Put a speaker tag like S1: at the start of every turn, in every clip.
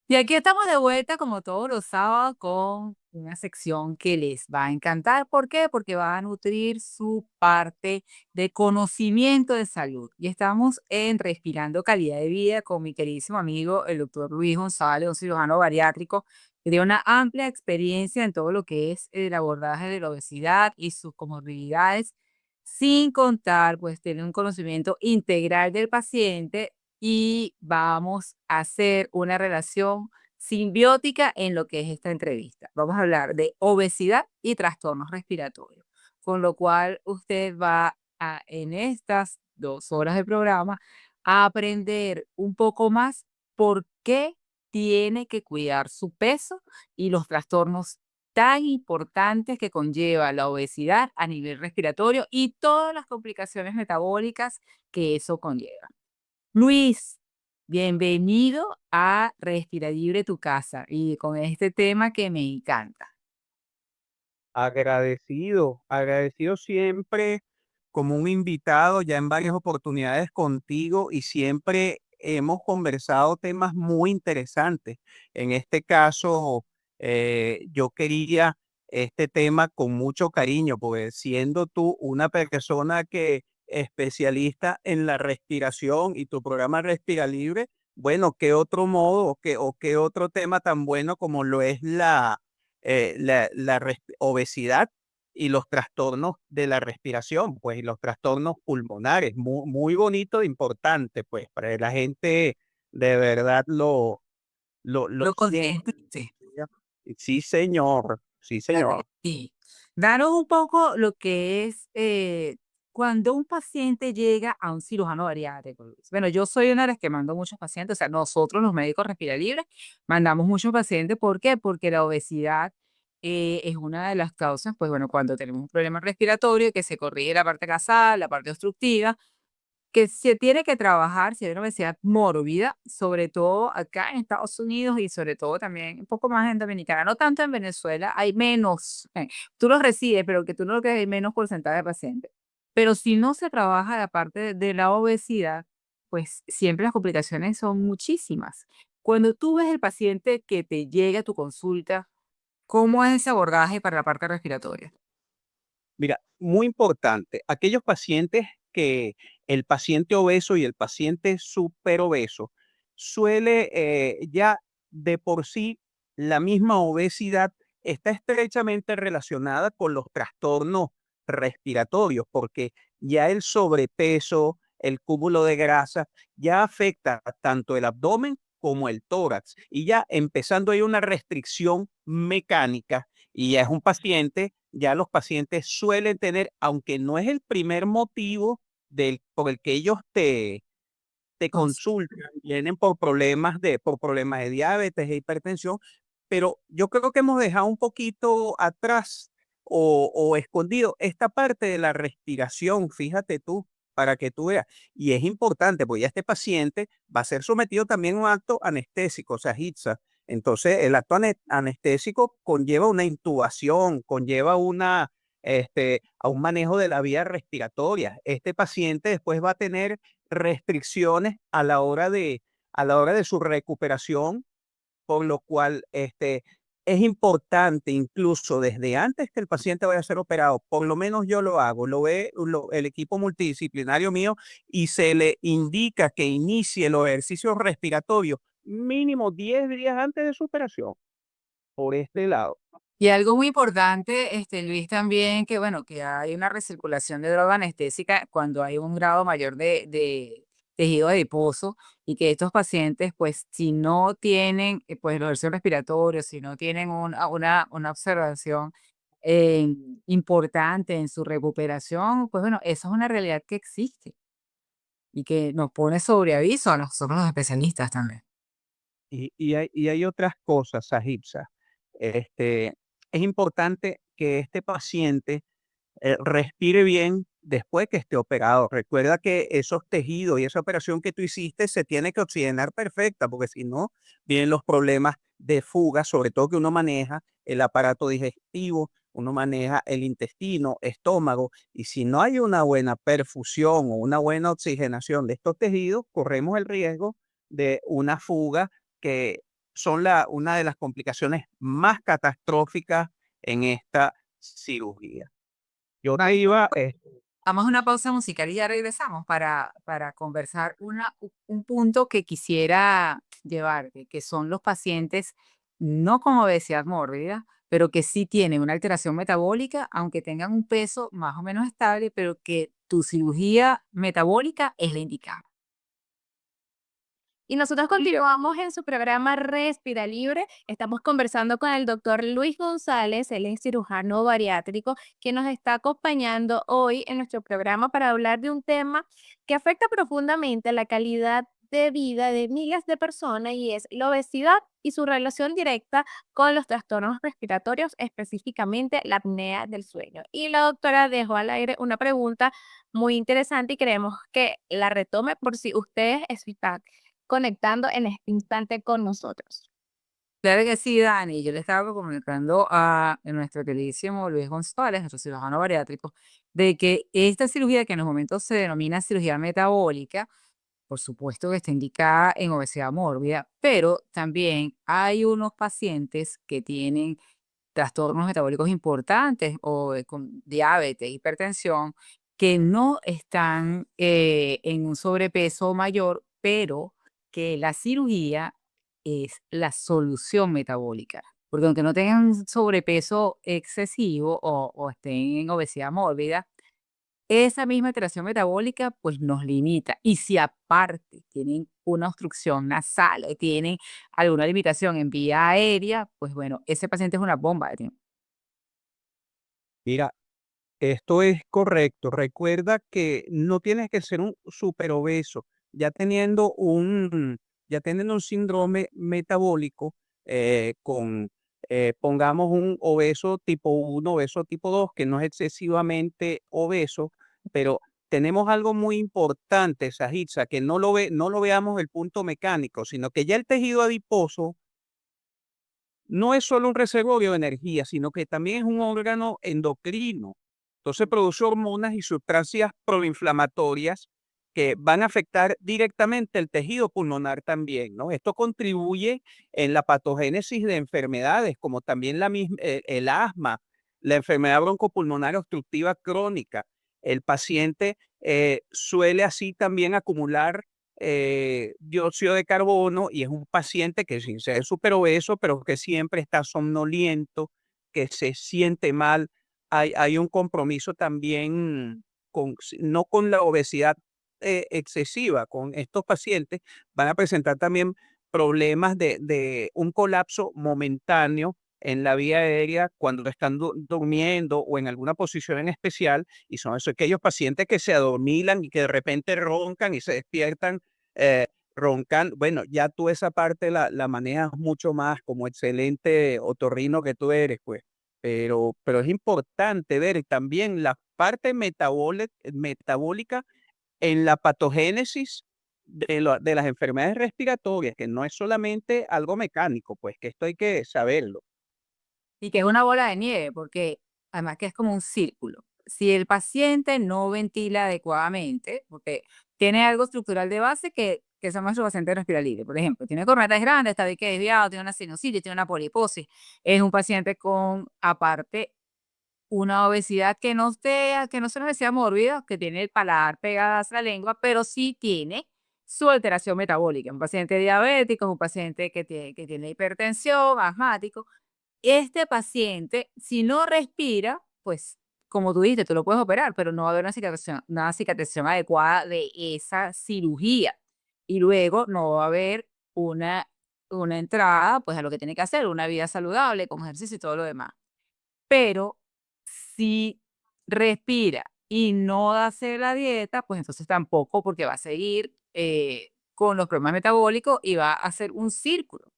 S1: Y aquí estamos de vuelta como todos los sábados con una sección que les va a encantar. ¿Por qué? Porque va a nutrir su parte de conocimiento de salud. Y estamos en Respirando Calidad de Vida con mi queridísimo amigo, el doctor Luis González, un cirujano bariátrico que tiene una amplia experiencia en todo lo que es el abordaje de la obesidad y sus comorbilidades, sin contar, pues, tener un conocimiento integral del paciente y vamos a hacer una relación simbiótica en lo que es esta entrevista. Vamos a hablar de obesidad y trastornos respiratorios, con lo cual usted va a, en estas 2 horas de programa, a aprender un poco más por qué tiene que cuidar su peso y los trastornos tan importantes que conlleva la obesidad a nivel respiratorio y todas las complicaciones metabólicas que eso conlleva. Luis, bienvenido a Respira Libre tu casa y con este tema que me encanta.
S2: Agradecido, agradecido siempre como un invitado ya en varias oportunidades contigo y siempre hemos conversado temas muy interesantes. En este caso, yo quería este tema con mucho cariño, porque siendo tú una persona que especialista en la respiración y tu programa Respira Libre, bueno, ¿qué otro modo o qué otro tema tan bueno como lo es la obesidad y los trastornos de la respiración, pues, y los trastornos pulmonares? Muy, muy bonito e importante, pues, para que la gente de verdad lo
S1: Lo
S2: sienta.
S1: consciente.
S2: Sí, señor, sí, señor.
S1: Sí. Danos un poco lo que es cuando un paciente llega a un cirujano bariátrico, Luis. Bueno, yo soy una de las que mando muchos pacientes, o sea, nosotros los médicos Respira Libre mandamos muchos pacientes. ¿Por qué? Porque la obesidad es una de las causas, pues bueno, cuando tenemos un problema respiratorio que se corrige la parte nasal, la parte obstructiva, que se tiene que trabajar si hay una obesidad mórbida, sobre todo acá en Estados Unidos y sobre todo también un poco más en Dominicana, no tanto en Venezuela, hay menos, tú los recibes, pero que tú no que hay menos porcentaje de pacientes. Pero si no se trabaja la parte de la obesidad, pues siempre las complicaciones son muchísimas. Cuando tú ves el paciente que te llega a tu consulta, ¿cómo es ese abordaje para la parte respiratoria?
S2: Mira, muy importante, aquellos pacientes que el paciente obeso y el paciente superobeso suele ya de por sí la misma obesidad está estrechamente relacionada con los trastornos respiratorios, porque ya el sobrepeso, el cúmulo de grasa, ya afecta tanto el abdomen como el tórax y ya empezando hay una restricción mecánica y ya es un paciente, ya los pacientes suelen tener, aunque no es el primer motivo por el que ellos te
S1: Cons-
S2: consultan, vienen por problemas de diabetes e hipertensión, pero yo creo que hemos dejado un poquito atrás o escondido esta parte de la respiración, fíjate tú, para que tú veas. Y es importante, porque ya este paciente va a ser sometido también a un acto anestésico, o sea, HITSA. Entonces, el acto anestésico conlleva una intubación, conlleva a un manejo de la vía respiratoria. Este paciente después va a tener restricciones a la hora de su recuperación, por lo cual, es importante, incluso desde antes que el paciente vaya a ser operado, por lo menos yo lo hago, lo ve el equipo multidisciplinario mío y se le indica que inicie los ejercicios respiratorios mínimo 10 días antes de su operación, por este lado.
S1: Y algo muy importante, Luis, también que, bueno, que hay una recirculación de droga anestésica cuando hay un grado mayor de tejido adiposo y que estos pacientes, pues, si no tienen, pues, los ejercicios respiratorios, si no tienen una observación eh, importante en su recuperación, pues, bueno, eso es una realidad que existe y que nos pone sobre aviso a nosotros los especialistas también.
S2: Y hay otras cosas, Sahibsa. Este, es importante que este paciente respire bien después que esté operado. Recuerda que esos tejidos y esa operación que tú hiciste se tiene que oxigenar perfecta, porque si no, vienen los problemas de fuga, sobre todo que uno maneja el aparato digestivo, uno maneja el intestino, estómago, y si no hay una buena perfusión o una buena oxigenación de estos tejidos, corremos el riesgo de una fuga que son una de las complicaciones más catastróficas en esta cirugía. Yo te iba,
S1: Vamos a una pausa musical y ya regresamos para conversar un punto que quisiera llevar, que son los pacientes no con obesidad mórbida, pero que sí tienen una alteración metabólica, aunque tengan un peso más o menos estable, pero que tu cirugía metabólica es la indicada.
S3: Y nosotros continuamos en su programa Respira Libre. Estamos conversando con el doctor Luis González, él es cirujano bariátrico, que nos está acompañando hoy en nuestro programa para hablar de un tema que afecta profundamente la calidad de vida de miles de personas y es la obesidad y su relación directa con los trastornos respiratorios, específicamente la apnea del sueño. Y la doctora dejó al aire una pregunta muy interesante y queremos que la retome por si ustedes están conectando en este instante con nosotros.
S1: Claro que sí, Dani. Yo le estaba comunicando a nuestro queridísimo Luis González, nuestro cirujano bariátrico, de que esta cirugía que en los momentos se denomina cirugía metabólica, por supuesto que está indicada en obesidad mórbida, pero también hay unos pacientes que tienen trastornos metabólicos importantes o con diabetes, hipertensión, que no están en un sobrepeso mayor, pero que la cirugía es la solución metabólica. Porque aunque no tengan sobrepeso excesivo o estén en obesidad mórbida, esa misma alteración metabólica, pues, nos limita. Y si aparte tienen una obstrucción nasal o tienen alguna limitación en vía aérea, pues bueno, ese paciente es una bomba de tiempo.
S2: mira, esto es correcto. Recuerda que no tienes que ser un superobeso. Ya teniendo ya teniendo un síndrome metabólico, pongamos un obeso tipo 1, obeso tipo 2, que no es excesivamente obeso, pero tenemos algo muy importante, Sajitza, que no lo veamos el punto mecánico, sino que ya el tejido adiposo no es solo un reservorio de energía, sino que también es un órgano endocrino. Entonces produce hormonas y sustancias proinflamatorias que van a afectar directamente el tejido pulmonar también, ¿no? Esto contribuye en la patogénesis de enfermedades como también el asma, la enfermedad broncopulmonar obstructiva crónica. El paciente suele así también acumular dióxido de carbono y es un paciente que sin ser superobeso, pero que siempre está somnoliento, que se siente mal. Hay un compromiso también no con la obesidad excesiva, con estos pacientes van a presentar también problemas de un colapso momentáneo en la vía aérea cuando están durmiendo o en alguna posición en especial, y son esos, aquellos pacientes que se adormilan y que de repente roncan y se despiertan roncando. Bueno, ya tú esa parte la manejas mucho más como excelente otorrino que tú eres, pues. Pero es importante ver también la parte metabólica en la patogénesis de las enfermedades respiratorias, que no es solamente algo mecánico, pues que esto hay que saberlo.
S1: Y que es una bola de nieve, porque además que es como un círculo. Si el paciente no ventila adecuadamente, porque tiene algo estructural de base que son nuestros pacientes respiratorios. Por ejemplo, tiene cornetas grandes, está dique desviado, tiene una sinusitis, tiene una poliposis. Es un paciente con, aparte, una obesidad que no es una obesidad mórbida, que tiene el paladar pegado a la lengua, pero sí tiene su alteración metabólica. Un paciente diabético, un paciente que tiene hipertensión, asmático. Este paciente, si no respira, pues, como tú dijiste, tú lo puedes operar, pero no va a haber una cicatrización adecuada de esa cirugía. Y luego no va a haber una, una entrada, pues, a lo que tiene que hacer, una vida saludable, con ejercicio y todo lo demás. Pero si respira y no hace la dieta, pues entonces tampoco, porque va a seguir con los problemas metabólicos y va a hacer un círculo.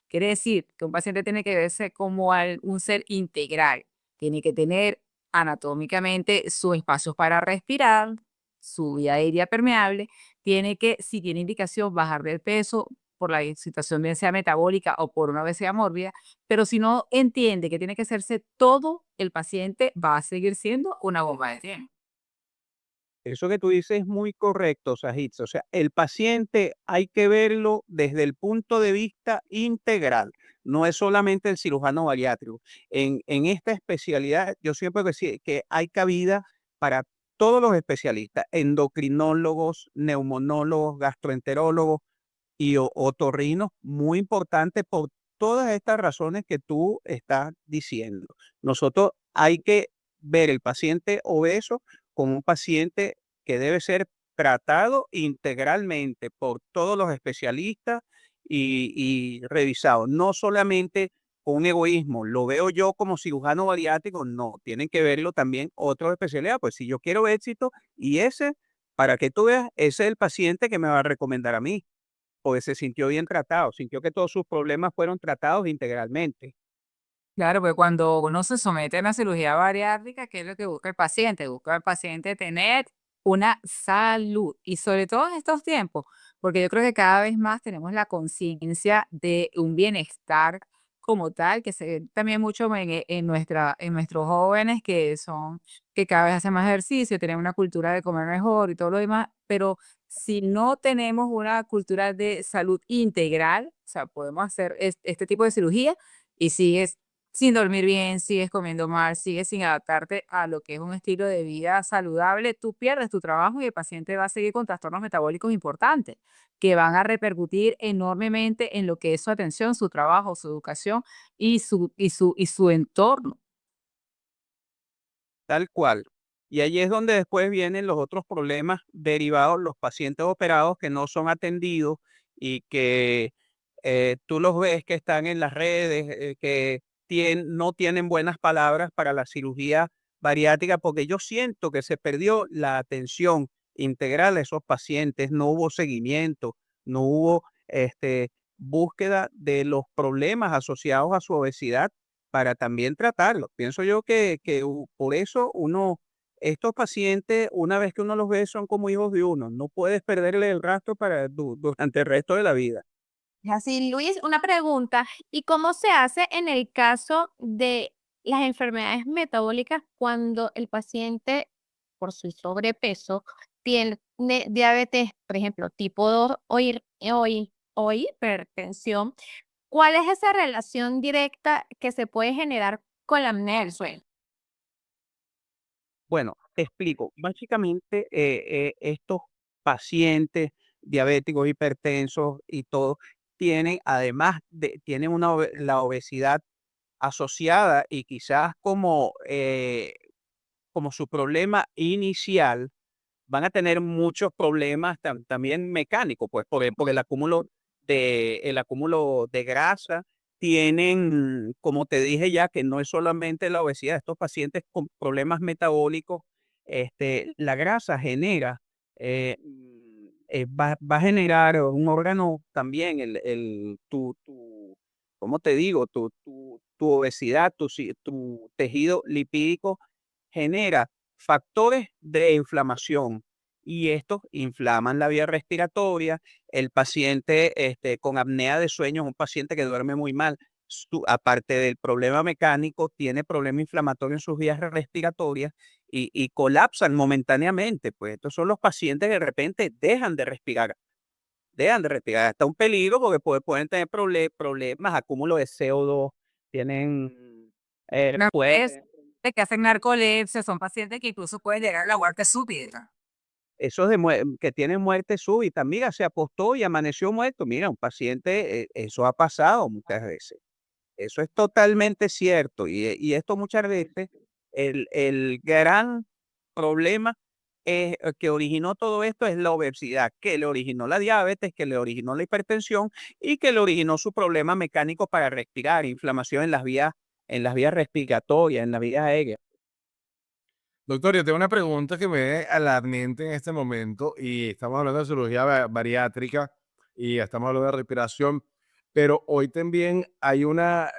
S1: Quiere decir que un paciente tiene que verse como un ser integral. Tiene que tener anatómicamente sus espacios para respirar, su vía aérea permeable. Tiene que, si tiene indicación, bajar de peso por la situación bien sea metabólica o por una obesidad mórbida, pero si no entiende que tiene que hacerse todo, el paciente va a seguir siendo una bomba de tiempo.
S2: Eso que tú dices es muy correcto, Sajid. O sea, el paciente hay que verlo desde el punto de vista integral. No es solamente el cirujano bariátrico. En esta especialidad, yo siempre decía que hay cabida para todos los especialistas, endocrinólogos, neumonólogos, gastroenterólogos y otorrinos, muy importante por todas estas razones que tú estás diciendo. Nosotros hay que ver el paciente obeso como un paciente que debe ser tratado integralmente por todos los especialistas y revisado, no solamente con un egoísmo, lo veo yo como cirujano bariátrico, no, tienen que verlo también otros especialidades, pues si yo quiero éxito y ese, para que tú veas, ese es el paciente que me va a recomendar a mí porque se sintió bien tratado, sintió que todos sus problemas fueron tratados integralmente.
S1: Claro, porque cuando uno se somete a una cirugía bariátrica, ¿qué es lo que busca el paciente? Busca el paciente tener una salud y sobre todo en estos tiempos, porque yo creo que cada vez más tenemos la conciencia de un bienestar como tal, que se ve también mucho en nuestros jóvenes que cada vez hacen más ejercicio, tienen una cultura de comer mejor y todo lo demás, pero si no tenemos una cultura de salud integral, o sea, podemos hacer este tipo de cirugía y sigues sin dormir bien, sigues comiendo mal, sigues sin adaptarte a lo que es un estilo de vida saludable, tú pierdes tu trabajo y el paciente va a seguir con trastornos metabólicos importantes que van a repercutir enormemente en lo que es su atención, su trabajo, su educación y su entorno.
S2: Tal cual. Y allí es donde después vienen los otros problemas derivados, los pacientes operados que no son atendidos y que tú los ves que están en las redes, que no tienen buenas palabras para la cirugía bariátrica, porque yo siento que se perdió la atención integral a esos pacientes, no hubo seguimiento, no hubo búsqueda de los problemas asociados a su obesidad para también tratarlo. Pienso yo que por eso estos pacientes, una vez que uno los ve, son como hijos de uno. No puedes perderle el rastro durante el resto de la vida.
S3: Es así, Luis, una pregunta, ¿y cómo se hace en el caso de las enfermedades metabólicas cuando el paciente, por su sobrepeso, tiene diabetes, por ejemplo, tipo 2 o hipertensión? ¿Cuál es esa relación directa que se puede generar con la apnea del sueño?
S2: Bueno, te explico. Básicamente, estos pacientes diabéticos, hipertensos y todo, tienen la obesidad asociada y quizás como su problema inicial, van a tener muchos problemas también mecánicos, pues por el acúmulo de grasa. Tienen, como te dije ya, que no es solamente la obesidad, estos pacientes con problemas metabólicos, la grasa va a generar un órgano también, ¿cómo te digo? Tu obesidad, tu tejido lipídico genera factores de inflamación y estos inflaman la vía respiratoria. El paciente con apnea de sueño es un paciente que duerme muy mal. Aparte del problema mecánico, tiene problema inflamatorio en sus vías respiratorias y colapsan momentáneamente. Pues estos son los pacientes que de repente dejan de respirar. Hasta un peligro porque pueden tener problemas, acúmulo de CO2, tienen,
S1: Una vez
S2: pueden
S1: de que hacen narcolepsia, son pacientes que incluso pueden llegar a la muerte súbita.
S2: esos que tienen muerte súbita, mira, se acostó y amaneció muerto. Mira, un paciente, eso ha pasado muchas veces. Eso es totalmente cierto. Y esto muchas veces, el gran problema que originó todo esto es la obesidad, que le originó la diabetes, que le originó la hipertensión y que le originó su problema mecánico para respirar, inflamación en las vías respiratorias, en las vías aéreas.
S4: Doctor, yo tengo una pregunta que me viene a la mente en este momento y estamos hablando de cirugía bariátrica y estamos hablando de respiración, pero hoy también hay una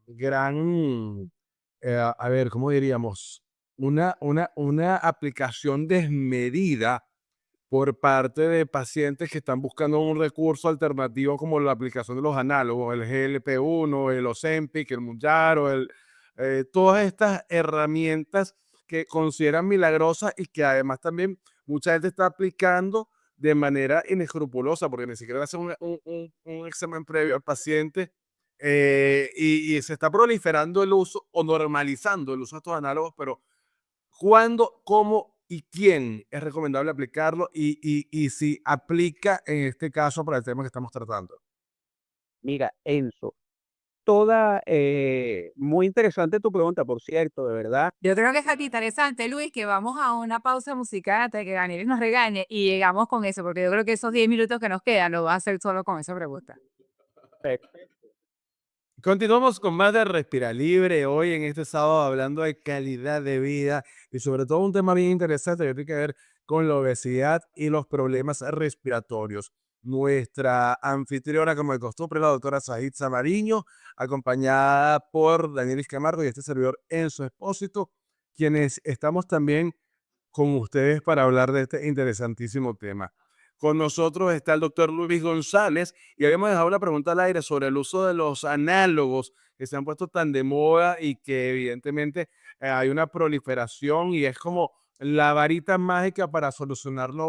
S4: gran, a ver, ¿cómo diríamos? Una aplicación desmedida por parte de pacientes que están buscando un recurso alternativo como la aplicación de los análogos, el GLP-1, el Ozempic, el Mounjaro, todas estas herramientas que consideran milagrosas y que además también mucha gente está aplicando de manera inescrupulosa, porque ni siquiera hace un examen previo al paciente, y se está proliferando el uso o normalizando el uso de estos análogos, pero ¿cuándo, cómo y quién es recomendable aplicarlo y si aplica en este caso para el tema que estamos tratando?
S2: Mira, Enzo, muy interesante tu pregunta, por cierto, de verdad.
S1: Yo creo que es aquí interesante, Luis, que vamos a una pausa musical hasta que Daniel nos regañe y llegamos con eso, porque yo creo que esos 10 minutos que nos quedan lo va a hacer solo con esa pregunta.
S4: Continuamos con más de Respira Libre hoy en este sábado hablando de calidad de vida y sobre todo un tema bien interesante que tiene que ver con la obesidad y los problemas respiratorios. Nuestra anfitriona, como de costumbre, la doctora Sahid Samariño, acompañada por Daniel Camargo y este servidor Enzo Espósito, quienes estamos también con ustedes para hablar de este interesantísimo tema. Con nosotros está el doctor Luis González y habíamos dejado una pregunta al aire sobre el uso de los análogos que se han puesto tan de moda y que evidentemente hay una proliferación y es como la varita mágica para solucionar la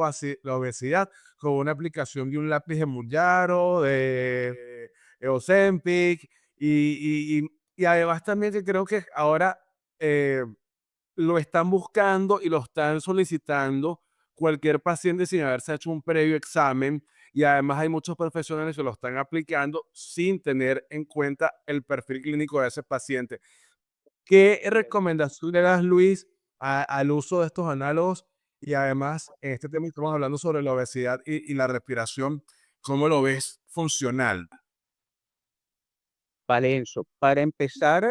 S4: obesidad con una aplicación de un lápiz de Mounjaro, de Ozempic y además también que creo que ahora eh, lo están buscando y lo están solicitando cualquier paciente sin haberse hecho un previo examen y además hay muchos profesionales que lo están aplicando sin tener en cuenta el perfil clínico de ese paciente. ¿Qué recomendación le das, Luis, al uso de estos análogos? Y además, en este tema estamos hablando sobre la obesidad y la respiración. ¿Cómo lo ves funcional?
S2: Valenzo, para empezar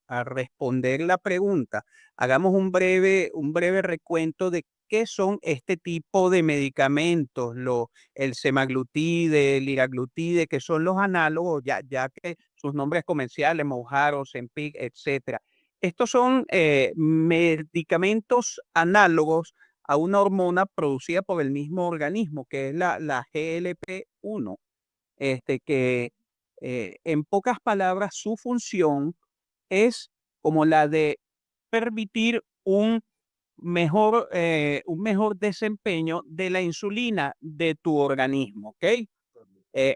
S2: a responder la pregunta, hagamos un breve recuento de qué son este tipo de medicamentos, el semaglutide, el liraglutide, que son los análogos, ya que sus nombres comerciales, Mounjaro, Ozempic, etcétera. Estos son medicamentos análogos a una hormona producida por el mismo organismo, que es la GLP-1, que en pocas palabras, su función es como la de permitir un mejor desempeño de la insulina de tu organismo, ¿ok?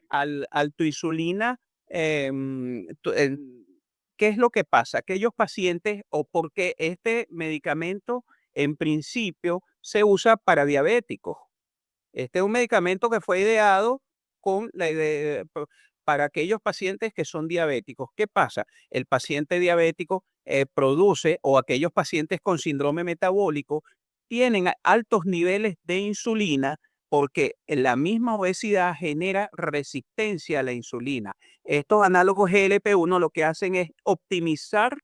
S2: Al tu insulina, ¿qué es lo que pasa? Aquellos pacientes, o porque este medicamento en principio se usa para diabéticos. Este es un medicamento que fue ideado con la idea para aquellos pacientes que son diabéticos. ¿Qué pasa? El paciente diabético produce, o aquellos pacientes con síndrome metabólico, tienen altos niveles de insulina porque la misma obesidad genera resistencia a la insulina. Estos análogos GLP-1 lo que hacen es optimizar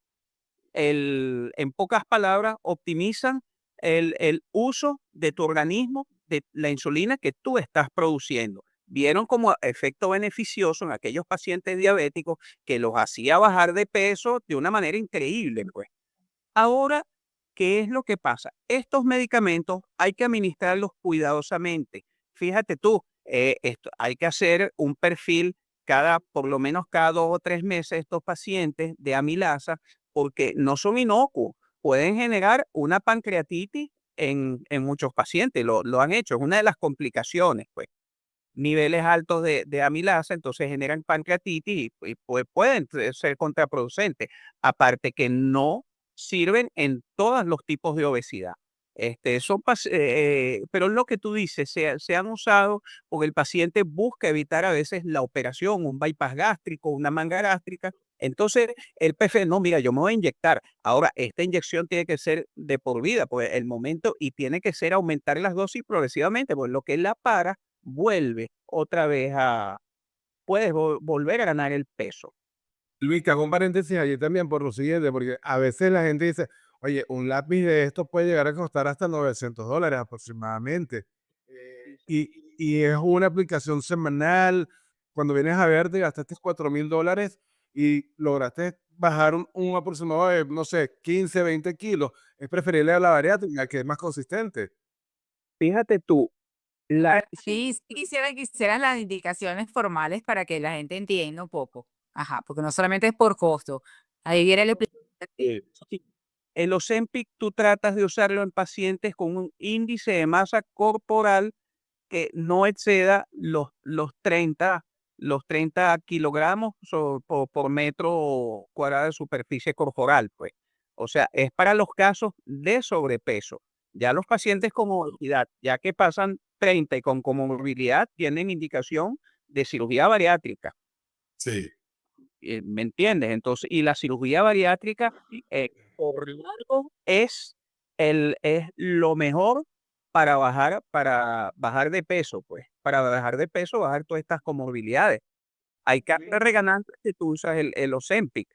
S2: en pocas palabras, optimizan el uso de tu organismo de la insulina que tú estás produciendo. Vieron como efecto beneficioso en aquellos pacientes diabéticos que los hacía bajar de peso de una manera increíble, pues. Ahora, ¿qué es lo que pasa? Estos medicamentos hay que administrarlos cuidadosamente. Fíjate tú, hay que hacer un perfil por lo menos cada 2 o 3 meses estos pacientes de amilasa, porque no son inocuos. Pueden generar una pancreatitis en muchos pacientes, lo han hecho, es una de las complicaciones, pues. Niveles altos de amilasa, entonces generan pancreatitis y pueden ser contraproducentes. Aparte que no sirven en todos los tipos de obesidad. Pero lo que tú dices, se han usado porque el paciente busca evitar a veces la operación, un bypass gástrico, una manga gástrica. Entonces, el PF, no, mira, yo me voy a inyectar. Ahora, esta inyección tiene que ser de por vida, pues el momento, y tiene que ser aumentar las dosis progresivamente, pues lo que es la para, vuelve otra vez puedes volver a ganar el peso.
S4: Luis, te hago un paréntesis allí también por lo siguiente, porque a veces la gente dice, oye, un lápiz de esto puede llegar a costar hasta $900 aproximadamente. Y es una aplicación semanal. Cuando vienes a ver, te gastaste $4,000 y lograste bajar un aproximado de, no sé, 15, 20 kilos. Es preferible a la bariátrica, que es más consistente.
S2: Fíjate tú, la,
S1: Sí, sí quisieran las indicaciones formales para que la gente entienda un poco. Ajá, porque no solamente es por costo. Ahí viene el
S2: sí, el Ozempic tú tratas de usarlo en pacientes con un índice de masa corporal que no exceda los 30 kilogramos por metro cuadrado de superficie corporal, pues. O sea, es para los casos de sobrepeso. Ya los pacientes con obesidad, ya que pasan 30 y con comorbilidad, tienen indicación de cirugía bariátrica.
S4: Sí.
S2: ¿Me entiendes? Entonces, y la cirugía bariátrica, por largo, es lo mejor para bajar de peso, pues, para bajar de peso, bajar todas estas comorbilidades. Hay carne reganante que tú usas el Ozempic.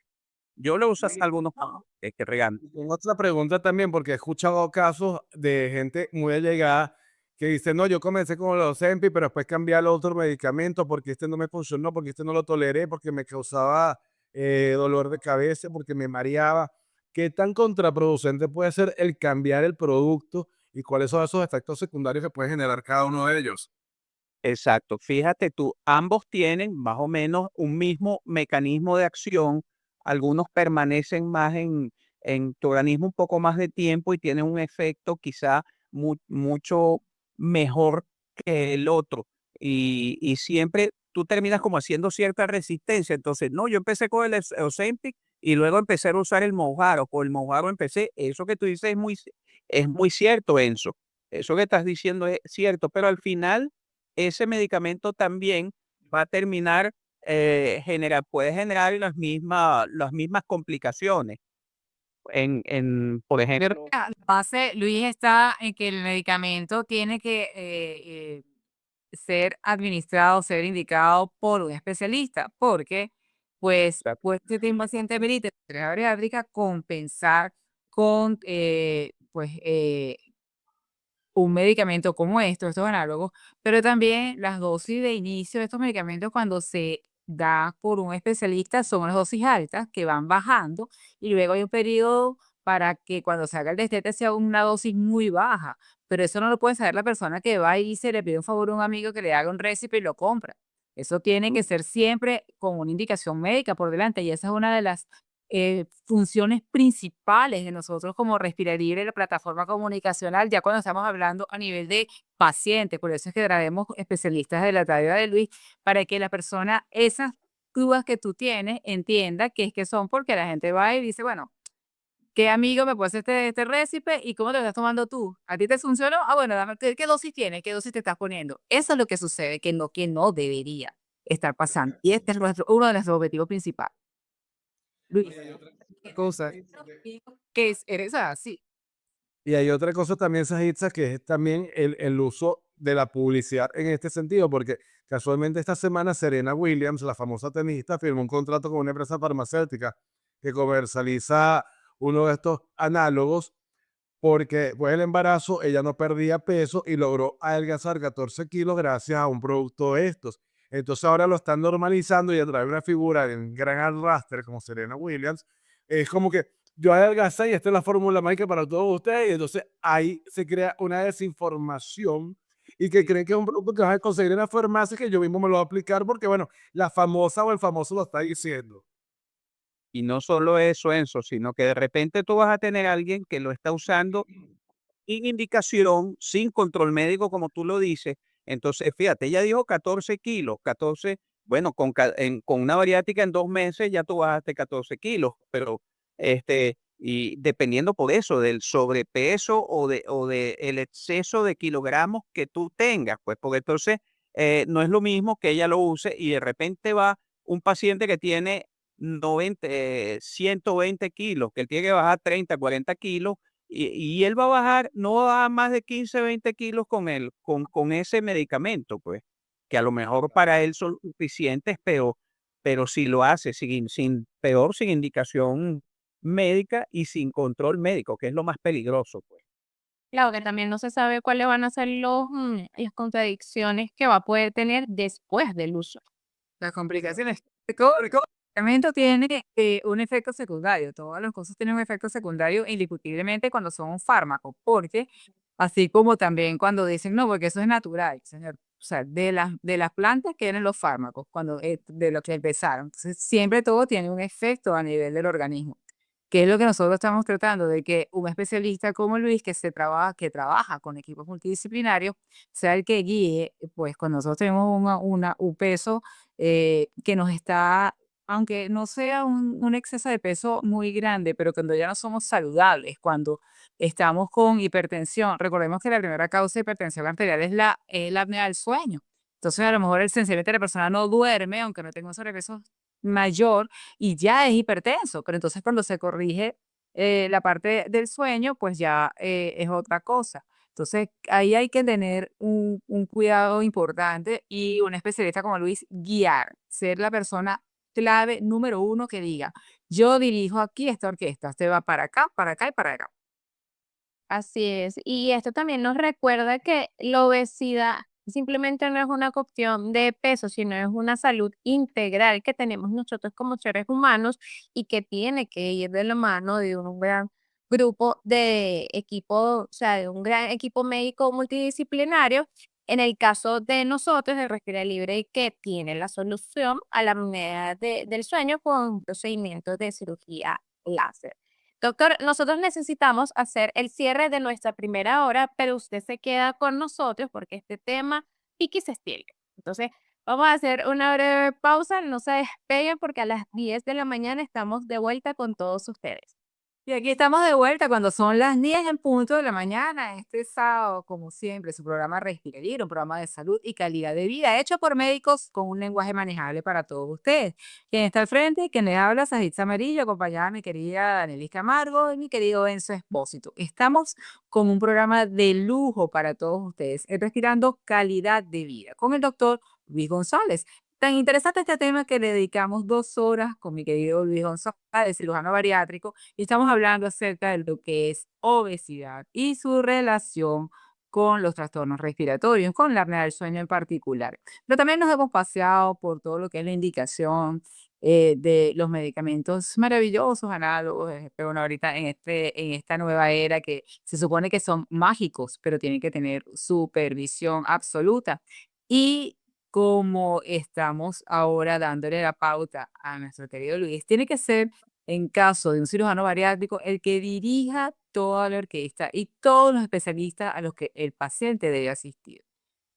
S2: Yo lo uso hasta algunos que reganan.
S4: Tengo otra pregunta también, porque he escuchado casos de gente muy allegada que dice, no, yo comencé con el Ozempic, pero después cambié al otro medicamento porque este no me funcionó, porque este no lo toleré, porque me causaba dolor de cabeza, porque me mareaba. ¿Qué tan contraproducente puede ser el cambiar el producto y cuáles son esos efectos secundarios que puede generar cada uno de ellos?
S2: Exacto. Fíjate tú, ambos tienen más o menos un mismo mecanismo de acción. Algunos permanecen más en tu organismo un poco más de tiempo y tienen un efecto quizá mucho mejor que el otro. Y siempre tú terminas como haciendo cierta resistencia. Entonces, no, yo empecé con el Ozempic y luego empecé a usar el Mounjaro. Con el Mounjaro empecé, eso que tú dices es muy cierto, Enzo. Eso que estás diciendo es cierto, pero al final ese medicamento también va a terminar, puede generar las mismas complicaciones. Por ejemplo,
S1: La base, Luis, está en que el medicamento tiene que ser administrado, ser indicado por un especialista, porque pues si tiene un paciente merita terapia bariátrica compensar con un medicamento como estos análogos, pero también las dosis de inicio de estos medicamentos cuando se da por un especialista son las dosis altas que van bajando y luego hay un periodo para que cuando se haga el destete sea una dosis muy baja, pero eso no lo puede saber la persona que va y se le pide un favor a un amigo que le haga un récipe y lo compra. Eso tiene que ser siempre con una indicación médica por delante y esa es una de las funciones principales de nosotros como Respirar Libre, la plataforma comunicacional, ya cuando estamos hablando a nivel de paciente, por eso es que traemos especialistas de la talla de Luis, para que la persona, esas dudas que tú tienes, entienda que es que son porque la gente va y dice, bueno, ¿qué amigo me puede hacer este récipe y cómo te lo estás tomando tú? ¿A ti te funcionó? Ah, bueno, dame, ¿qué dosis tienes? ¿Qué dosis te estás poniendo? Eso es lo que sucede, que no debería estar pasando. Y este es uno de nuestros objetivos principales. Luis, qué cosa. Eres así.
S4: Y hay otra cosa también, Sajitza, que es también el uso de la publicidad en este sentido, porque casualmente esta semana Serena Williams, la famosa tenista, firmó un contrato con una empresa farmacéutica que comercializa uno de estos análogos, porque después del embarazo ella no perdía peso y logró adelgazar 14 kilos gracias a un producto de estos. Entonces ahora lo están normalizando y a través de una figura de un gran arrastre como Serena Williams, es como que yo adelgacé y esta es la fórmula mágica para todos ustedes. Y entonces ahí se crea una desinformación y que creen que es un producto que vas a conseguir en la farmacia que yo mismo me lo voy a aplicar porque, bueno, la famosa o el famoso lo está diciendo.
S2: y no solo eso, Enzo, sino que de repente tú vas a tener a alguien que lo está usando sin indicación, sin control médico, como tú lo dices. Entonces, fíjate, ella dijo 14 kilos, 14, bueno, con una bariátrica en 2 meses ya tú bajaste 14 kilos, pero y dependiendo por eso, del sobrepeso o de el exceso de kilogramos que tú tengas, pues, porque entonces no es lo mismo que ella lo use y de repente va un paciente que tiene 90, 120 kilos, que él tiene que bajar 30, 40 kilos y él va a bajar, no va a bajar más de 15, 20 kilos con ese medicamento, pues, que a lo mejor para él son suficientes, pero si lo hace sin indicación médica y sin control médico, que es lo más peligroso, pues.
S3: Claro que también no se sabe cuáles van a ser las contradicciones que va a poder tener después del uso.
S1: Las complicaciones. Todo medicamento tiene un efecto secundario. Todas las cosas tienen un efecto secundario indiscutiblemente cuando son un fármaco, porque así como también cuando dicen, no, porque eso es natural, señor. O sea, de las plantas que vienen los fármacos, de lo que empezaron. Entonces, siempre todo tiene un efecto a nivel del organismo. que es lo que nosotros estamos tratando, de que un especialista como Luis, que trabaja con equipos multidisciplinarios, sea el que guíe, pues cuando nosotros tenemos un peso que nos está, aunque no sea un exceso de peso muy grande, pero cuando ya no somos saludables, cuando estamos con hipertensión, recordemos que la primera causa de hipertensión arterial es la apnea del sueño. Entonces, a lo mejor sencillamente la persona no duerme, aunque no tenga un sobrepeso mayor, y ya es hipertenso, pero entonces cuando se corrige la parte del sueño, pues ya es otra cosa. Entonces, ahí hay que tener un cuidado importante y un especialista como Luis guiar, ser la persona clave número uno que diga, yo dirijo aquí esta orquesta, usted va para acá y para acá.
S3: Así es. Y esto también nos recuerda que la obesidad simplemente no es una cuestión de peso, sino es una salud integral que tenemos nosotros como seres humanos y que tiene que ir de la mano de un gran grupo de equipo, o sea, de un gran equipo médico multidisciplinario. En el caso de nosotros, de Respira Libre, que tiene la solución a la apnea del sueño con procedimientos de cirugía láser. Doctor, nosotros necesitamos hacer el cierre de nuestra primera hora, pero usted se queda con nosotros porque este tema pique y se extiende. Entonces, vamos a hacer una breve pausa, no se despeguen porque a las 10 de la mañana estamos de vuelta con todos ustedes.
S1: Y aquí estamos de vuelta cuando son las 10 en punto de la mañana, este sábado, como siempre, su programa Respira Libre, un programa de salud y calidad de vida hecho por médicos con un lenguaje manejable para todos ustedes. Quien está al frente, quien le habla, Sajitza Amarillo, acompañada de mi querida Danelis Camargo y mi querido Enzo Espósito. Estamos con un programa de lujo para todos ustedes, Respirando Calidad de Vida, con el doctor Luis González. Tan interesante este tema que le dedicamos 2 horas con mi querido Luis González, cirujano bariátrico, y estamos hablando acerca de lo que es obesidad y su relación con los trastornos respiratorios, con la apnea del sueño en particular. Pero también nos hemos paseado por todo lo que es la indicación de los medicamentos maravillosos, análogos, pero bueno, ahorita en esta nueva era que se supone que son mágicos, pero tienen que tener supervisión absoluta. Y como estamos ahora dándole la pauta a nuestro querido Luis, tiene que ser, en caso de un cirujano bariátrico, el que dirija toda la orquesta y todos los especialistas a los que el paciente debe asistir.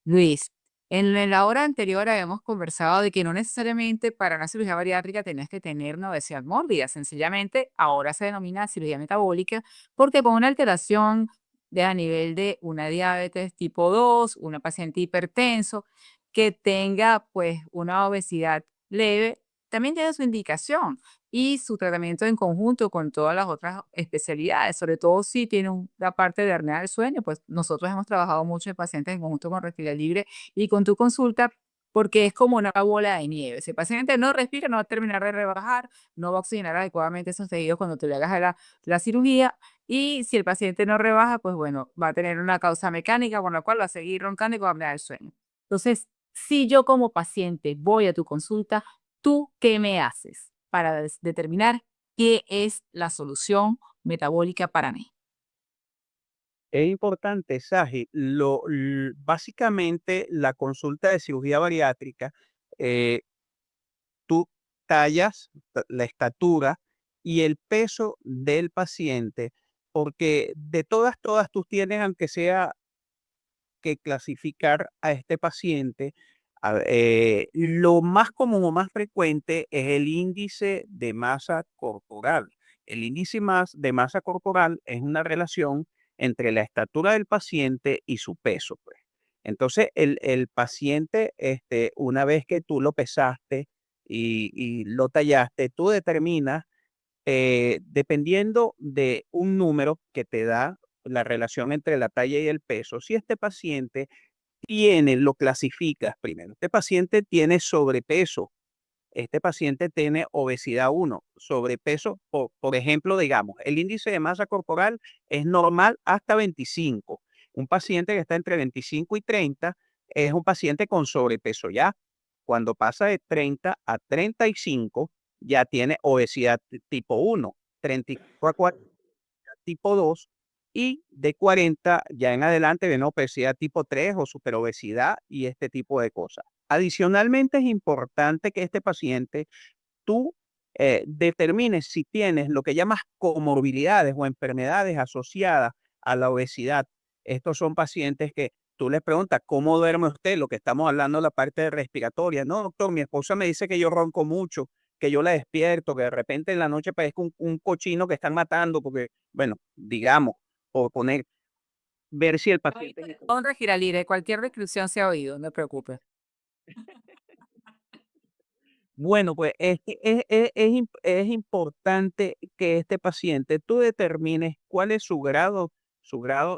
S1: Luis, en la hora anterior habíamos conversado de que no necesariamente para una cirugía bariátrica tenés que tener una obesidad mórbida, sencillamente ahora se denomina cirugía metabólica porque con una alteración a nivel de una diabetes tipo 2, una paciente hipertenso que tenga pues una obesidad leve, también tiene su indicación y su tratamiento en conjunto con todas las otras especialidades, sobre todo si tiene la parte de apnea del sueño, pues nosotros hemos trabajado mucho en pacientes en conjunto con Respira Libre y con tu consulta, porque es como una bola de nieve. Si el paciente no respira, no va a terminar de rebajar, no va a oxigenar adecuadamente esos tejidos cuando te le hagas la cirugía. Y si el paciente no rebaja, pues bueno, va a tener una causa mecánica con la cual va a seguir roncando y con apnea del sueño. Entonces, si yo como paciente voy a tu consulta, ¿tú qué me haces para determinar qué es la solución metabólica para mí?
S2: Es importante, Saji, básicamente la consulta de cirugía bariátrica, eh, tú tallas la estatura y el peso del paciente, porque de todas tú tienes, aunque sea que clasificar a este paciente. Lo más común o más frecuente es el índice de masa corporal. El índice más de masa corporal es una relación entre la estatura del paciente y su peso, pues. Entonces, el paciente, una vez que tú lo pesaste y lo tallaste, tú determinas dependiendo de un número que te da la relación entre la talla y el peso, si este paciente lo clasificas primero, este paciente tiene sobrepeso, este paciente tiene obesidad uno, sobrepeso, por ejemplo, digamos, el índice de masa corporal es normal hasta 25. Un paciente que está entre 25 y 30 es un paciente con sobrepeso ya. Cuando pasa de 30 a 35, ya tiene obesidad tipo 1, 34 a 40 tipo 2 y de 40 ya en adelante viene obesidad tipo 3 o superobesidad y este tipo de cosas. Adicionalmente, es importante que este paciente tú determines si tienes lo que llamas comorbilidades o enfermedades asociadas a la obesidad. Estos son pacientes que tú les preguntas, ¿cómo duerme usted? Lo que estamos hablando de la parte respiratoria. No, doctor, mi esposa me dice que yo ronco mucho, que yo la despierto, que de repente en la noche parezco un cochino que están matando, porque, bueno, digamos, por poner, ver si el paciente...
S1: Honra Giralire, cualquier descripción se ha oído, no te preocupes.
S2: Bueno, pues es importante que este paciente tú determines cuál es su grado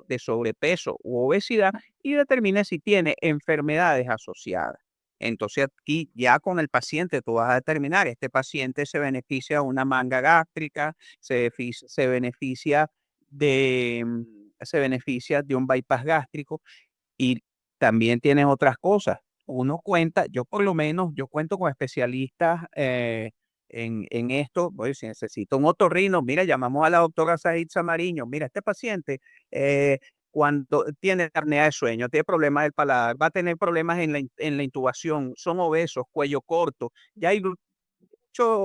S2: de sobrepeso u obesidad y determines si tiene enfermedades asociadas. Entonces aquí ya con el paciente tú vas a determinar, este paciente se beneficia de una manga gástrica, se beneficia se beneficia de un bypass gástrico y también tienes otras cosas. Uno cuenta, yo por lo menos, yo cuento con especialistas en esto. Oye, si necesito un otorrino, mira, llamamos a la doctora Said Samariño. Mira, este paciente, cuando tiene apnea de sueño, tiene problemas del paladar, va a tener problemas en la intubación, son obesos, cuello corto. Ya hay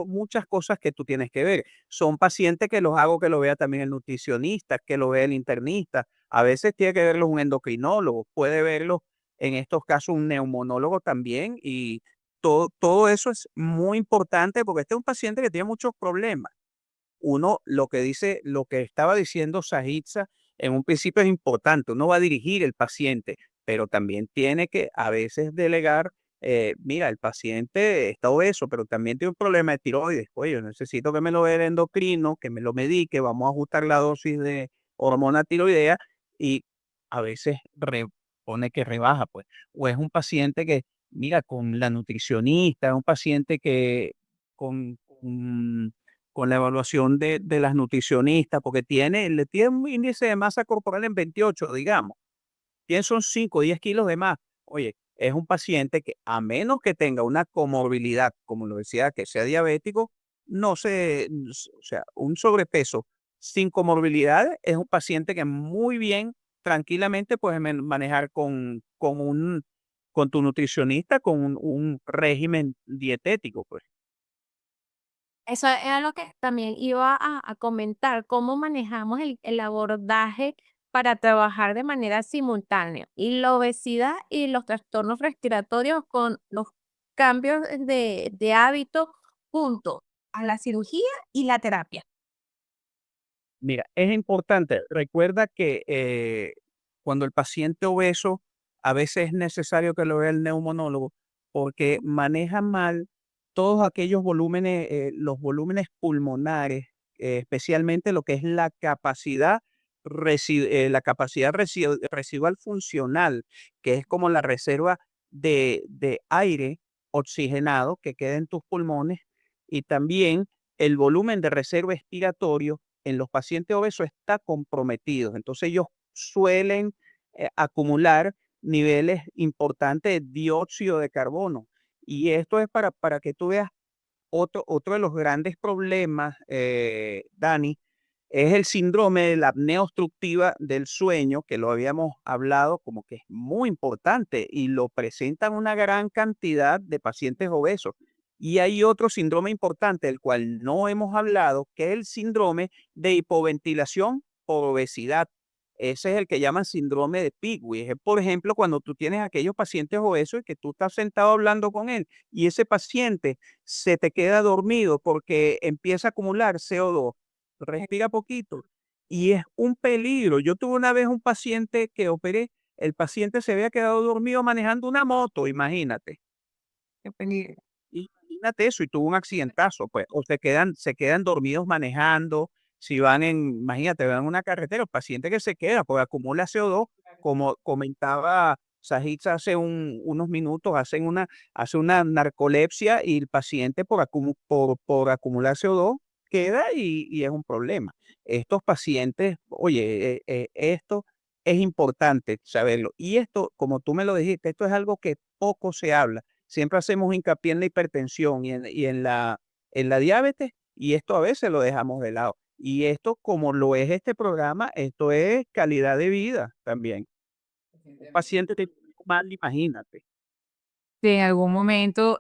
S2: muchas cosas que tú tienes que ver. Son pacientes que los hago que lo vea también el nutricionista, que lo vea el internista. A veces tiene que verlos un endocrinólogo, puede verlo en estos casos un neumonólogo también. Y todo eso es muy importante porque este es un paciente que tiene muchos problemas. Uno, lo que dice, lo que estaba diciendo Sajitza en un principio es importante. Uno va a dirigir el paciente, pero también tiene que a veces delegar. Mira, el paciente está obeso, pero también tiene un problema de tiroides. Oye, yo necesito que me lo vea el endocrino, que me lo medique, vamos a ajustar la dosis de hormona tiroidea y a veces pone que rebaja, pues. O es un paciente que, mira, con la nutricionista, es un paciente que con la evaluación de las nutricionistas, porque le tiene un índice de masa corporal en 28, digamos. Tiene son 5 o 10 kilos de más. Oye, es un paciente que a menos que tenga una comorbilidad, como lo decía, que sea diabético, no se, o sea, un sobrepeso sin comorbilidades es un paciente que muy bien, tranquilamente puedes manejar con tu nutricionista, con un régimen dietético, pues.
S3: Eso era lo que también iba a comentar, cómo manejamos el abordaje para trabajar de manera simultánea y la obesidad y los trastornos respiratorios con los cambios de hábito junto a la cirugía y la terapia.
S2: Mira, es importante, recuerda que cuando el paciente obeso, a veces es necesario que lo vea el neumonólogo porque maneja mal todos aquellos volúmenes, los volúmenes pulmonares, especialmente lo que es la capacidad residual funcional, que es como la reserva de aire oxigenado que queda en tus pulmones y también el volumen de reserva expiratorio en los pacientes obesos está comprometido. Entonces ellos suelen acumular niveles importantes de dióxido de carbono. Y esto es para que tú veas otro de los grandes problemas, Dani, es el síndrome de la apnea obstructiva del sueño, que lo habíamos hablado como que es muy importante y lo presentan una gran cantidad de pacientes obesos. Y hay otro síndrome importante, del cual no hemos hablado, que es el síndrome de hipoventilación por obesidad. Ese es el que llaman síndrome de Pigui. Es, por ejemplo, cuando tú tienes aquellos pacientes obesos y que tú estás sentado hablando con él y ese paciente se te queda dormido porque empieza a acumular CO2, respira poquito y es un peligro. Yo tuve una vez un paciente que operé, el paciente se había quedado dormido manejando una moto, imagínate. Qué peligro. Imagínate eso y tuvo un accidentazo, pues, o se quedan dormidos manejando, si van imagínate, van en una carretera, el paciente que se queda, pues acumula CO2, como comentaba Sajitza hace unos minutos, hace una narcolepsia y el paciente por acumular CO2 queda y es un problema. Estos pacientes, oye, esto es importante saberlo. Y esto, como tú me lo dijiste, esto es algo que poco se habla. Siempre hacemos hincapié en la hipertensión y en la diabetes, y esto a veces lo dejamos de lado. Y esto, como lo es este programa, esto es calidad de vida también. Un paciente te mal, imagínate.
S1: Si en algún momento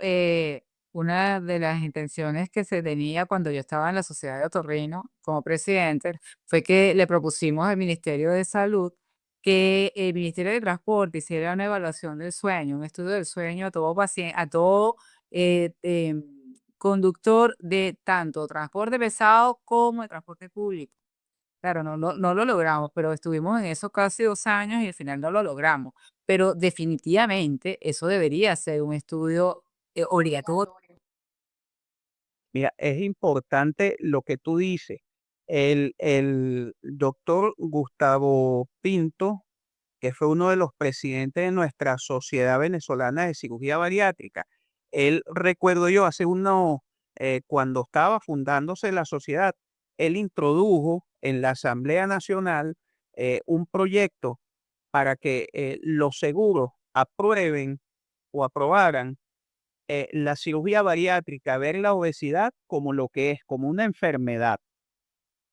S1: una de las intenciones que se tenía cuando yo estaba en la Sociedad de Otorrino como presidente fue que le propusimos al Ministerio de Salud que el Ministerio de Transporte hiciera una evaluación del sueño, un estudio del sueño a todo paciente, a todo conductor de tanto transporte pesado como de transporte público. Claro, no lo logramos, pero estuvimos en eso casi 2 años y al final no lo logramos. Pero definitivamente eso debería ser un estudio, obligatorio.
S2: Mira, es importante lo que tú dices. El doctor Gustavo Pinto, que fue uno de los presidentes de nuestra Sociedad Venezolana de Cirugía Bariátrica, él, recuerdo yo, cuando estaba fundándose la sociedad, él introdujo en la Asamblea Nacional un proyecto para que los seguros aprueben o aprobaran la cirugía bariátrica, ver la obesidad como lo que es, como una enfermedad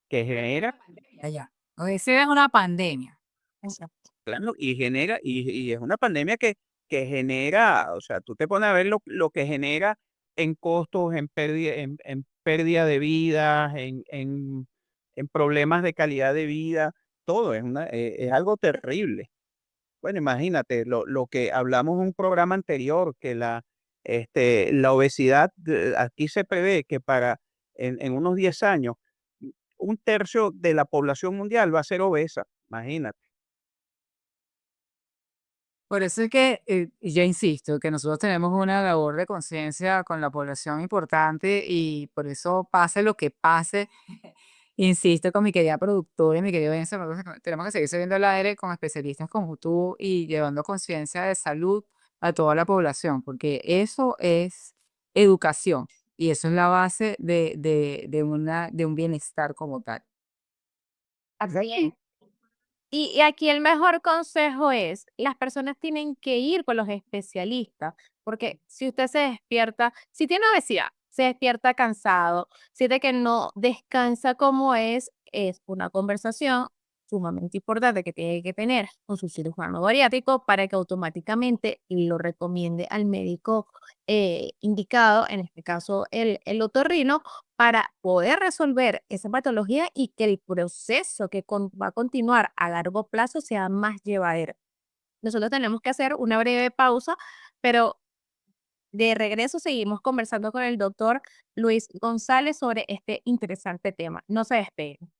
S2: que genera,
S1: Ya. Esa es una pandemia. Exacto.
S2: claro, y es una pandemia que genera, o sea, tú te pones a ver lo que genera en costos, en pérdida de vidas, en problemas de calidad de vida, todo es algo terrible. Bueno, imagínate lo que hablamos en un programa anterior, que la obesidad, aquí se prevé que en unos 10 años, un tercio de la población mundial va a ser obesa, imagínate.
S1: Por eso es que, yo insisto, que nosotros tenemos una labor de conciencia con la población importante y por eso pase lo que pase, insisto con mi querida productora y mi querido Enzo, nosotros tenemos que seguir subiendo al aire con especialistas como tú y llevando conciencia de salud a toda la población, porque eso es educación y eso es la base de un bienestar como tal.
S3: Así es. Y aquí el mejor consejo es, las personas tienen que ir con los especialistas, porque si usted se despierta, si tiene obesidad, se despierta cansado, siente que no descansa como es una conversación sumamente importante que tiene que tener con su cirujano bariátrico para que automáticamente lo recomiende al médico indicado, en este caso el otorrino, para poder resolver esa patología y que el proceso que va a continuar a largo plazo sea más llevadero. Nosotros tenemos que hacer una breve pausa, pero de regreso seguimos conversando con el doctor Luis González sobre este interesante tema. No se despeguen.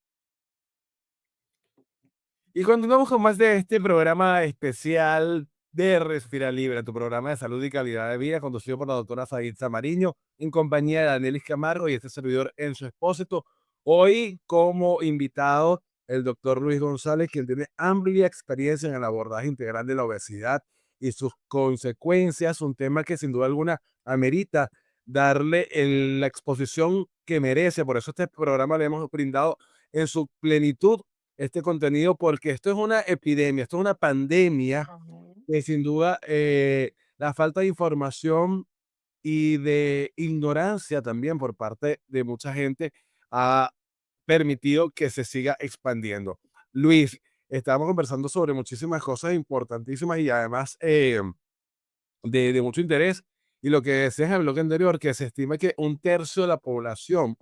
S4: Y continuamos con más de este programa especial de Respira Libre, tu programa de salud y calidad de vida, conducido por la doctora Saitza Mariño, en compañía de Danielis Camargo y este servidor Enzo Expósito. Hoy, como invitado, el doctor Luis González, quien tiene amplia experiencia en el abordaje integral de la obesidad y sus consecuencias, un tema que sin duda alguna amerita darle la exposición que merece. Por eso este programa le hemos brindado en su plenitud este contenido, porque esto es una epidemia, esto es una pandemia que sin duda la falta de información y de ignorancia también por parte de mucha gente ha permitido que se siga expandiendo. Luis, estábamos conversando sobre muchísimas cosas importantísimas y además de mucho interés. Y lo que decías en el bloque anterior, que se estima que un tercio de la población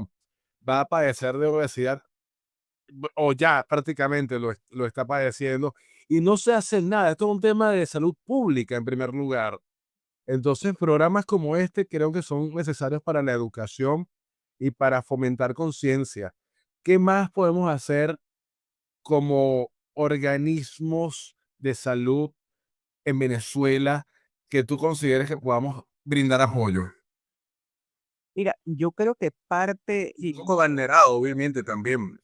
S4: va a padecer de obesidad o ya prácticamente lo está padeciendo y no se hace nada. Esto es un tema de salud pública en primer lugar. Entonces, programas como este creo que son necesarios para la educación y para fomentar conciencia. ¿Qué más podemos hacer como organismos de salud en Venezuela que tú consideres que podamos brindar apoyo?
S2: Mira, yo creo que parte,
S4: Y como abanderado, obviamente, también.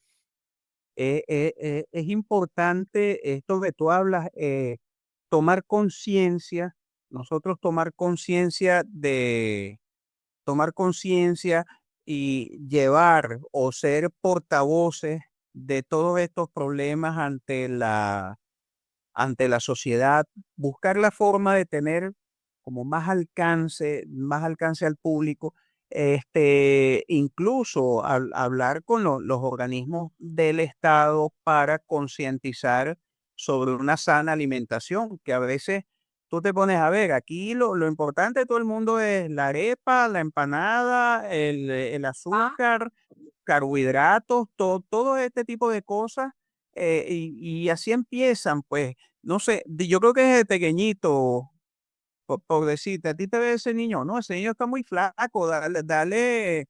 S2: es importante esto que tú hablas, tomar conciencia, nosotros tomar conciencia y llevar o ser portavoces de todos estos problemas ante la sociedad, buscar la forma de tener como más alcance al público, incluso hablar con los organismos del Estado para concientizar sobre una sana alimentación, que a veces tú te pones a ver, aquí lo importante de todo el mundo es la arepa, la empanada, el azúcar, carbohidratos, todo este tipo de cosas, y así empiezan, pues, no sé, yo creo que desde pequeñito, por decirte, a ti te ve ese niño, no, ese niño está muy flaco, dale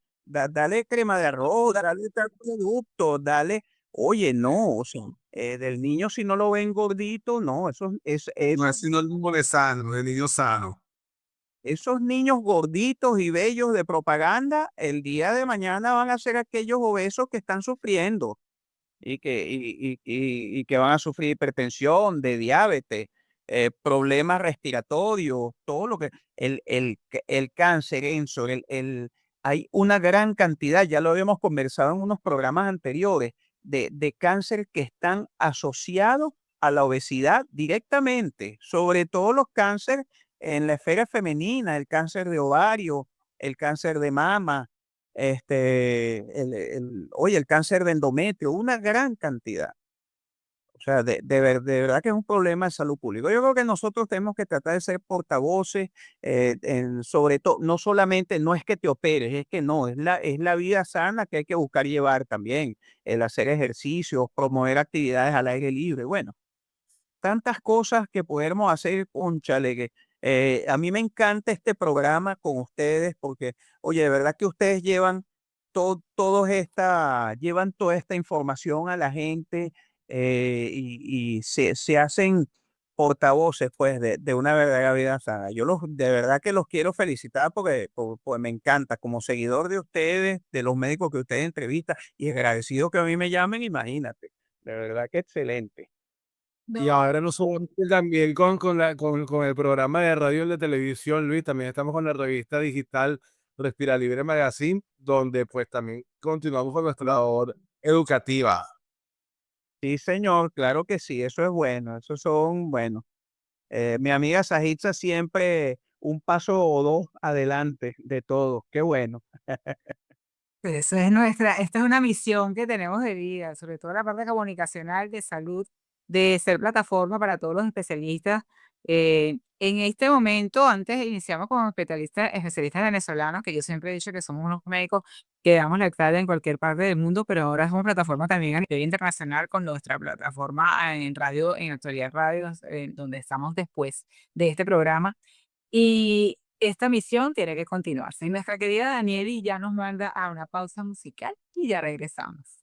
S2: crema de arroz, dale tal producto, dale, oye, no, o sea, del niño si no lo ven gordito, no,
S4: No es sinónimo de sano, de niño sano.
S2: esos niños gorditos y bellos de propaganda, el día de mañana van a ser aquellos obesos que están sufriendo y que van a sufrir hipertensión, de diabetes, problemas respiratorios, todo lo que el cáncer, Enzo, hay una gran cantidad, ya lo habíamos conversado en unos programas anteriores, de cáncer que están asociados a la obesidad directamente, sobre todo los cánceres en la esfera femenina, el cáncer de ovario, el cáncer de mama, oye, el cáncer de endometrio, una gran cantidad. O sea, de verdad que es un problema de salud pública. Yo creo que nosotros tenemos que tratar de ser portavoces, sobre todo, no solamente, no es que te operes, es que no, es la vida sana que hay que buscar llevar también, el hacer ejercicios, promover actividades al aire libre. Bueno, tantas cosas que podemos hacer, cónchale, que a mí me encanta este programa con ustedes porque, oye, de verdad que ustedes llevan toda esta información a la gente, y se hacen portavoces, pues, de una verdadera vida sana. De verdad que los quiero felicitar porque, pues, me encanta como seguidor de ustedes, de los médicos que ustedes entrevistan y agradecido que a mí me llamen, imagínate. De verdad que excelente.
S4: Y ahora no somos también con el programa de radio y de televisión, Luis, también estamos con la revista digital Respira Libre Magazine, donde pues también continuamos con nuestra labor educativa.
S2: Sí, señor, claro que sí, eso es bueno, esos son, bueno, mi amiga Sajitza siempre un paso o dos adelante de todo, qué bueno.
S1: Pues esta es una misión que tenemos de vida, sobre todo la parte comunicacional de salud, de ser plataforma para todos los especialistas. En este momento, antes iniciamos con especialistas venezolanos, que yo siempre he dicho que somos unos médicos que damos la cara en cualquier parte del mundo, pero ahora somos plataforma también a nivel internacional con nuestra plataforma en radio, en Actualidad Radios, donde estamos después de este programa. Y esta misión tiene que continuarse. Y nuestra querida Danieli ya nos manda a una pausa musical y ya regresamos.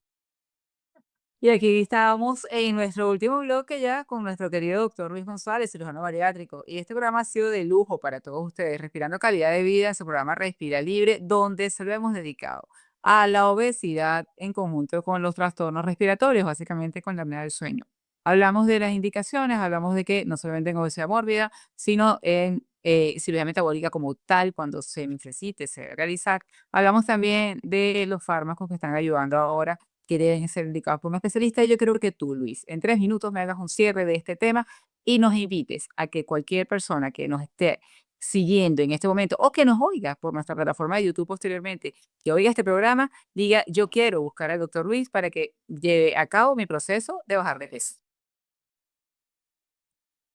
S1: Y aquí estábamos en nuestro último bloque ya con nuestro querido doctor Luis González, cirujano bariátrico. Y este programa ha sido de lujo para todos ustedes, Respirando Calidad de Vida, su programa Respira Libre, donde se lo hemos dedicado a la obesidad en conjunto con los trastornos respiratorios, básicamente con la apnea del sueño. Hablamos de las indicaciones, hablamos de que no solamente en obesidad mórbida, sino en cirugía metabólica como tal, cuando se necesite se realizar. Hablamos también de los fármacos que están ayudando ahora que deben ser indicados por un especialista. Y yo creo que tú, Luis, en 3 minutos me hagas un cierre de este tema y nos invites a que cualquier persona que nos esté siguiendo en este momento o que nos oiga por nuestra plataforma de YouTube posteriormente, que oiga este programa, diga, yo quiero buscar al doctor Luis para que lleve a cabo mi proceso de bajar de peso.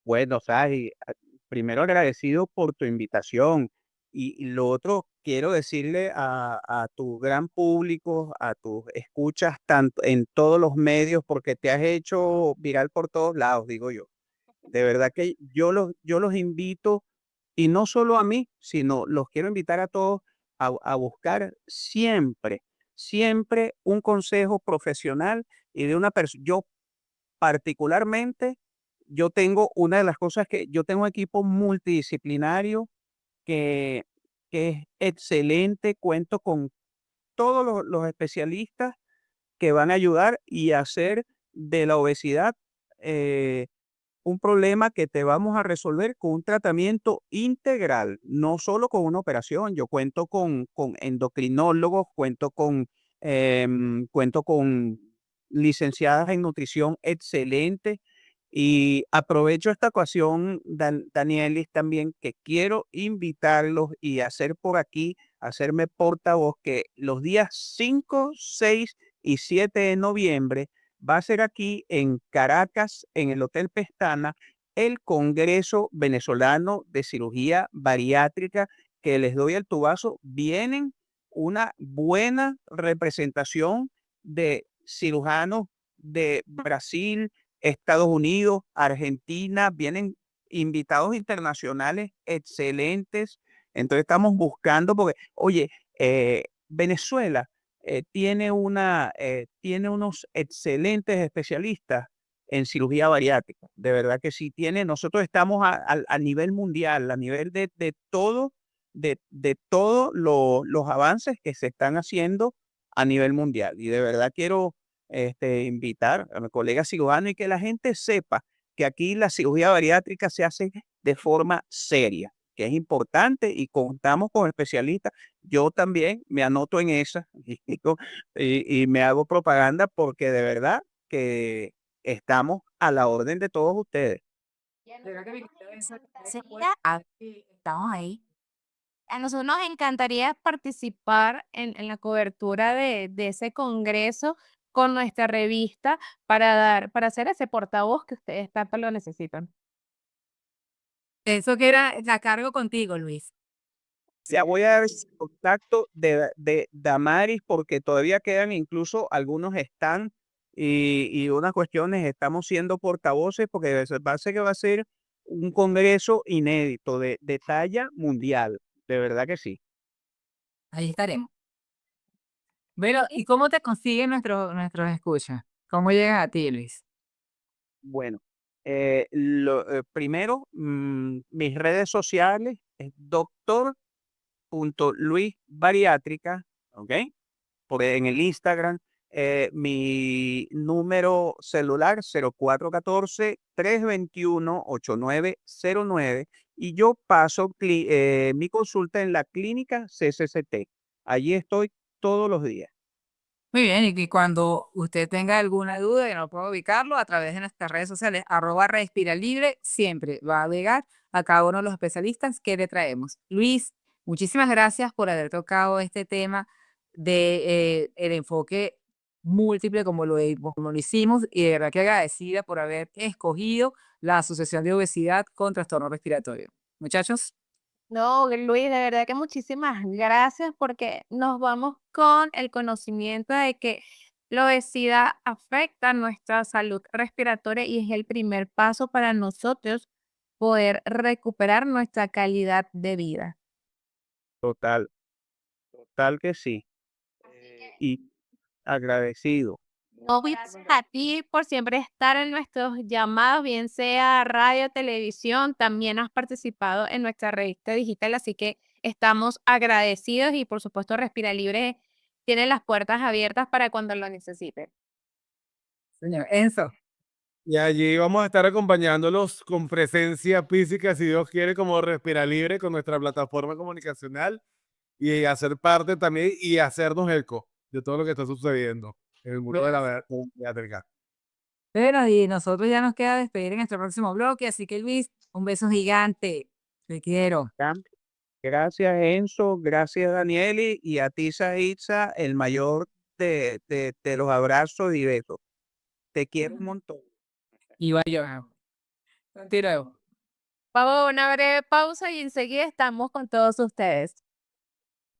S2: Bueno, Saji, primero agradecido por tu invitación y lo otro, quiero decirle a tu gran público, a tus escuchas tanto en todos los medios, porque te has hecho viral por todos lados, digo yo. De verdad que yo los invito, y no solo a mí, sino los quiero invitar a todos a buscar siempre, siempre un consejo profesional y de una persona. Yo particularmente, yo tengo una de las cosas que yo tengo un equipo multidisciplinario que, que es excelente, cuento con todos los especialistas que van a ayudar y hacer de la obesidad, eh, un problema que te vamos a resolver con un tratamiento integral, no solo con una operación. Yo cuento con endocrinólogos, cuento con licenciadas en nutrición excelentes. Y aprovecho esta ocasión, Danielis, también que quiero invitarlos y hacer por aquí, hacerme portavoz, que los días 5, 6 y 7 de noviembre va a ser aquí en Caracas, en el Hotel Pestana, el Congreso Venezolano de Cirugía Bariátrica, que les doy el tubazo, vienen una buena representación de cirujanos de Brasil, Estados Unidos, Argentina, vienen invitados internacionales excelentes. Entonces estamos buscando, porque, oye, Venezuela tiene unos excelentes especialistas en cirugía bariátrica. De verdad que sí tiene. Nosotros estamos a nivel mundial, a nivel de todo, de todos los avances que se están haciendo a nivel mundial. Y de verdad quiero invitar a mi colega cirujano y que la gente sepa que aquí la cirugía bariátrica se hace de forma seria, que es importante y contamos con especialistas. Yo también me anoto en esa y me hago propaganda porque de verdad que estamos a la orden de todos ustedes.
S3: Y a
S1: De verdad que me
S3: nosotros
S1: quedó
S3: nos
S1: esa
S3: encantaría,
S1: estamos ahí.
S3: a nosotros nos encantaría participar en la cobertura de ese congreso con nuestra revista para ser ese portavoz que ustedes tanto lo necesitan.
S1: Eso que era la cargo contigo, Luis.
S2: Ya voy a dar el contacto de Damaris porque todavía quedan incluso algunos están y unas cuestiones, estamos siendo portavoces porque va a ser que va a ser un congreso inédito de talla mundial, de verdad que sí.
S1: Ahí estaremos. Bueno, ¿y cómo te consiguen nuestros escuchas? ¿Cómo llegan a ti, Luis?
S2: Bueno, primero, mis redes sociales es doctor.luis bariátrica, ¿ok? En el Instagram, mi número celular 0414-321-8909 y yo paso mi consulta en la clínica CCCT. Allí estoy todos los días.
S1: Muy bien, y que cuando usted tenga alguna duda y no pueda ubicarlo, a través de nuestras redes sociales, @Respira Libre, siempre va a llegar a cada uno de los especialistas que le traemos. Luis, muchísimas gracias por haber tocado este tema de el enfoque múltiple como lo hicimos y de verdad que agradecida por haber escogido la Asociación de Obesidad con Trastorno Respiratorio. Muchachos.
S3: No, Luis, de verdad que muchísimas gracias porque nos vamos con el conocimiento de que la obesidad afecta nuestra salud respiratoria y es el primer paso para nosotros poder recuperar nuestra calidad de vida.
S2: Total, total que sí. Y agradecido.
S3: No, gracias a ti por siempre estar en nuestros llamados, bien sea radio, televisión, también has participado en nuestra revista digital, así que estamos agradecidos y por supuesto Respira Libre tiene las puertas abiertas para cuando lo necesite.
S1: Señor Enzo.
S4: Y allí vamos a estar acompañándolos con presencia física, si Dios quiere, como Respira Libre con nuestra plataforma comunicacional y hacer parte también y hacernos eco de todo lo que está sucediendo en el mundo de la pediátrica.
S1: Bueno, y nosotros ya nos queda despedir en nuestro próximo bloque, así que Luis, un beso gigante. Te quiero.
S2: Gracias, Enzo. Gracias, Danieli. Y a ti, Saitza, el mayor de los abrazos y besos. Te quiero un montón.
S1: Igual yo. Continuemos.
S3: Vamos a una breve pausa y enseguida estamos con todos ustedes.